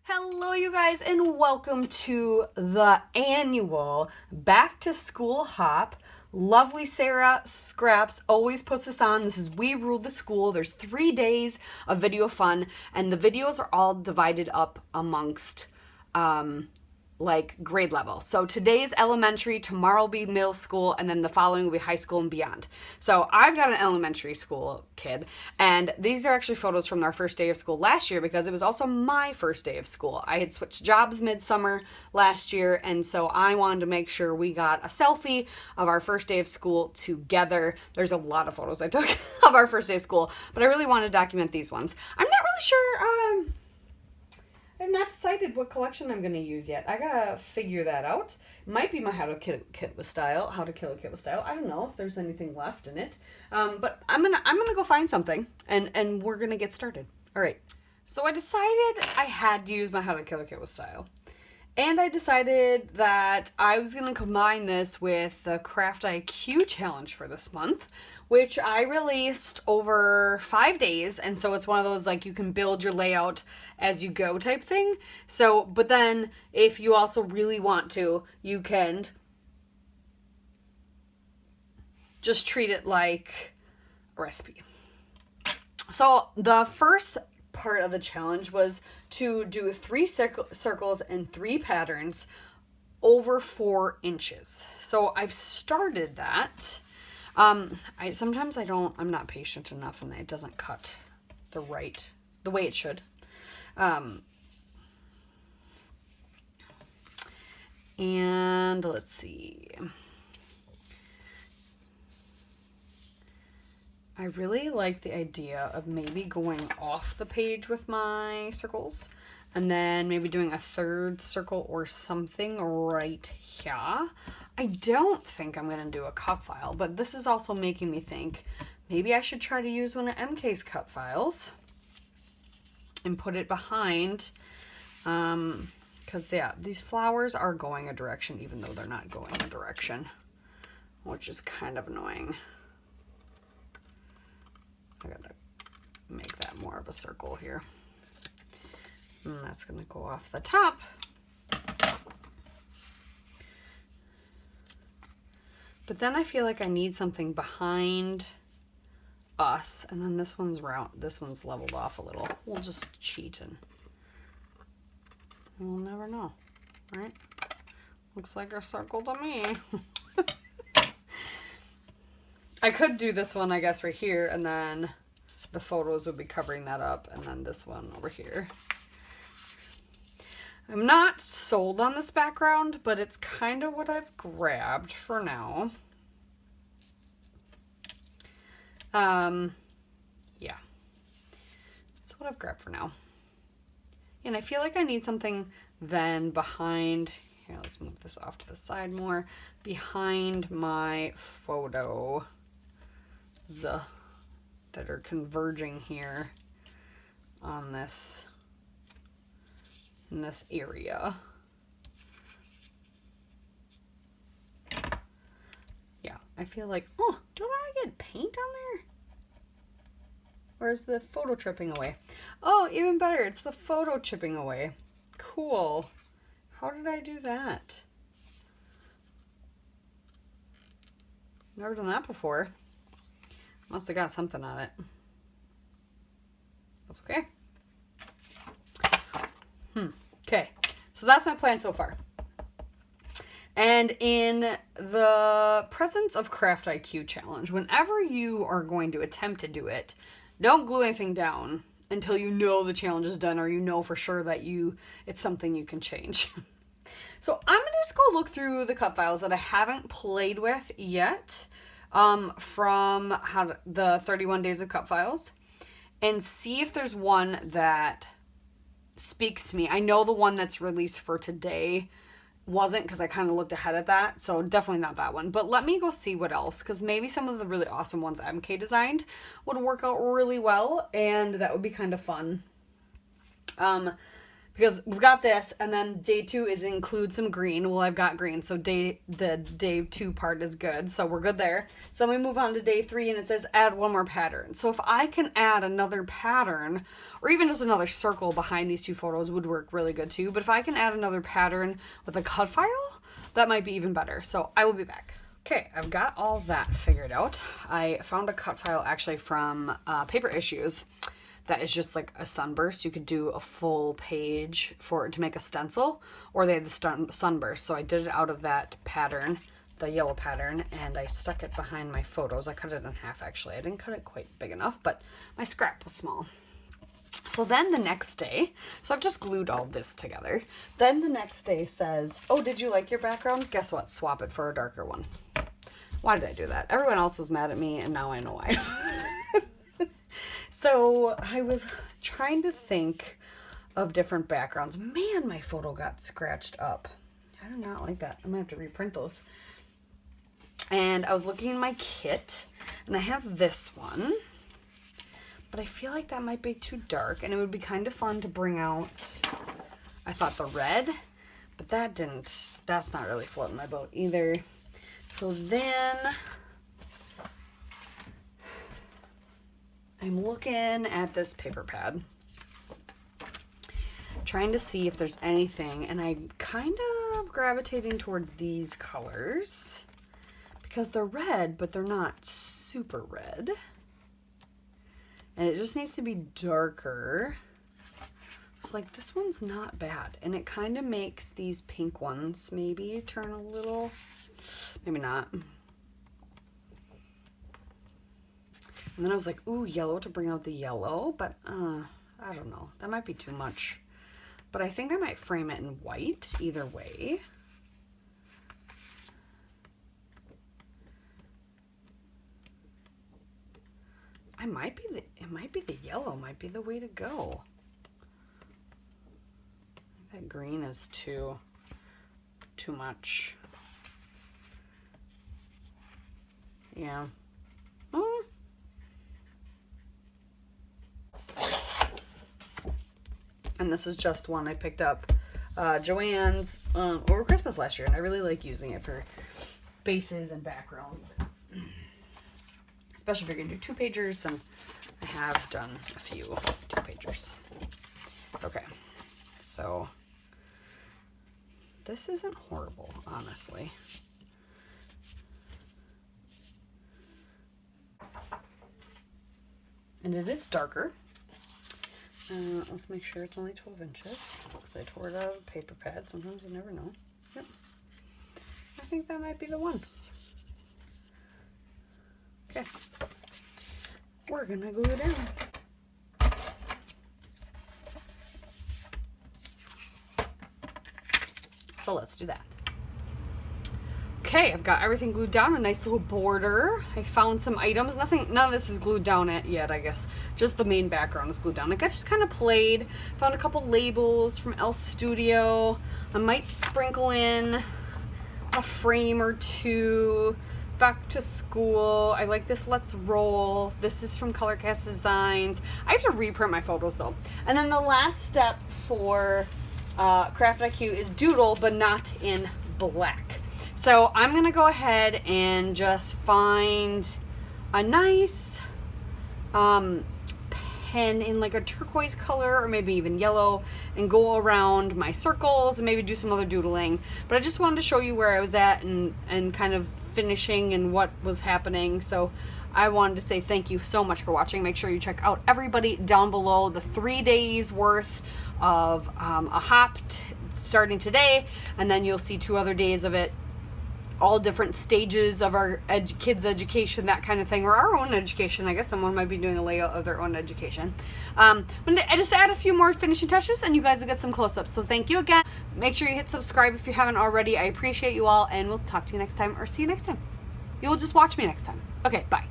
Hello, you guys, and welcome to the annual Back to School Hop. Lovely Sarah Scraps always puts this on. This is We Rule the School. There's 3 days of video fun, and the videos are all divided up amongst like grade level. So today is elementary, tomorrow will be middle school, and then the following will be high school and beyond. So I've got an elementary school kid, and these are actually photos from our first day of school last year because it was also my first day of school. I had switched jobs midsummer last year, and so I wanted to make sure we got a selfie of our first day of school together. There's a lot of photos I took of our first day of school, but I really wanted to document these ones. I'm not really sure, I've not decided what collection I'm going to use yet. I gotta figure that out. Might be my How to Kill a Kid with Style. I don't know if there's anything left in it. But I'm gonna go find something and we're gonna get started. All right. So I decided I had to use my How to Kill a Kid with Style. And I decided that I was going to combine this with the Craft IQ challenge for this month, which I released over 5 days. And so it's one of those like you can build your layout as you go type thing. So, but then if you also really want to, you can just treat it like a recipe. So the first part of the challenge was to do 3 circles and 3 patterns over 4 inches. So I've started that. I'm not patient enough and it doesn't cut the way it should. And let's see. I really like the idea of maybe going off the page with my circles and then maybe doing a 3rd circle or something right here. I don't think I'm going to do a cut file, but this is also making me think maybe I should try to use one of MK's cut files and put it behind, because yeah, these flowers are going a direction even though they're not going a direction, which is kind of annoying. I gotta make that more of a circle here. And that's gonna go off the top. But then I feel like I need something behind us. And then this one's round. This one's leveled off a little. We'll just cheat and we'll never know, right? Looks like a circle to me. I could do this one, I guess, right here, and then the photos would be covering that up, and then this one over here. I'm not sold on this background, but it's kind of what I've grabbed for now. Yeah. That's what I've grabbed for now. And I feel like I need something then behind... Here, let's move this off to the side more. Behind my photo... that are converging here on this in this area. Yeah, I feel like, oh, don't I get paint on there? Or is the photo chipping away? Oh, even better, it's the photo chipping away. Cool. How did I do that? Never done that before. Must have got something on it. That's okay. Okay, so that's my plan so far. And in the presence of Craft IQ challenge, whenever you are going to attempt to do it, don't glue anything down until you know the challenge is done or you know for sure that it's something you can change. So I'm gonna just go look through the cut files that I haven't played with yet. From the 31 Days of Cut Files and see if there's one that speaks to me. I know the one that's released for today wasn't, because I kind of looked ahead at that, so definitely not that one. But let me go see what else, because maybe some of the really awesome ones MK designed would work out really well, and that would be kind of fun. because we've got this, and then day 2 is include some green. Well, I've got green, so the day 2 part is good, so we're good there. So then we move on to day 3, and it says add one more pattern. So if I can add another pattern, or even just another circle behind these 2 photos would work really good too. But if I can add another pattern with a cut file, that might be even better. So I will be back. Okay, I've got all that figured out. I found a cut file actually from Paper Issues. That is just like a sunburst. You could do a full page for to make a stencil, or they had the sunburst. So I did it out of that pattern, the yellow pattern, and I stuck it behind my photos. I cut it in half actually. I didn't cut it quite big enough, but my scrap was small. So then the next day, so I've just glued all this together. Then the next day says, oh, did you like your background? Guess what? Swap it for a darker one. Why did I do that? Everyone else was mad at me, and now I know why. So I was trying to think of different backgrounds. Man, my photo got scratched up. I do not like that. I'm gonna have to reprint those. And I was looking in my kit, and I have this one, but I feel like that might be too dark, and it would be kind of fun to bring out, I thought, the red, but that's not really floating my boat either. So then I'm looking at this paper pad, trying to see if there's anything, and I'm kind of gravitating towards these colors because they're red, but they're not super red. And it just needs to be darker. So like this one's not bad, and it kind of makes these pink ones maybe turn a little, maybe not. And then I was like, ooh, yellow to bring out the yellow, but I don't know. That might be too much. But I think I might frame it in white either way. It might be the yellow might be the way to go. That green is too much. Yeah. And this is just one I picked up Joann's over Christmas last year, and I really like using it for bases and backgrounds, especially if you're gonna do 2-pagers, and I have done a few 2-pagers. Okay, so this isn't horrible, honestly. And it is darker. Let's make sure it's only 12 inches, because I tore it out of a paper pad. Sometimes you never know. Yep. I think that might be the one. Okay. We're gonna glue it down. So let's do that. Okay, I've got everything glued down, a nice little border. I found some items. None of this is glued down yet, I guess. Just the main background is glued down. I just kind of played. Found a couple labels from Elle Studio. I might sprinkle in a frame or two. Back to school. I like this Let's Roll. This is from Colorcast Designs. I have to reprint my photos though. And then the last step for Craft IQ is doodle, but not in black. So I'm gonna go ahead and just find a nice pen in like a turquoise color, or maybe even yellow, and go around my circles and maybe do some other doodling. But I just wanted to show you where I was at and kind of finishing and what was happening. So I wanted to say thank you so much for watching. Make sure you check out everybody down below, the 3 days worth of a hop starting today, and then you'll see 2 other days of it, all different stages of our kids' education, that kind of thing, or our own education. I guess someone might be doing a layout of their own education. I just add a few more finishing touches, and you guys will get some close-ups. So thank you again. Make sure you hit subscribe if you haven't already. I appreciate you all, and we'll talk to you next time, or see you next time. You will just watch me next time. Okay, bye.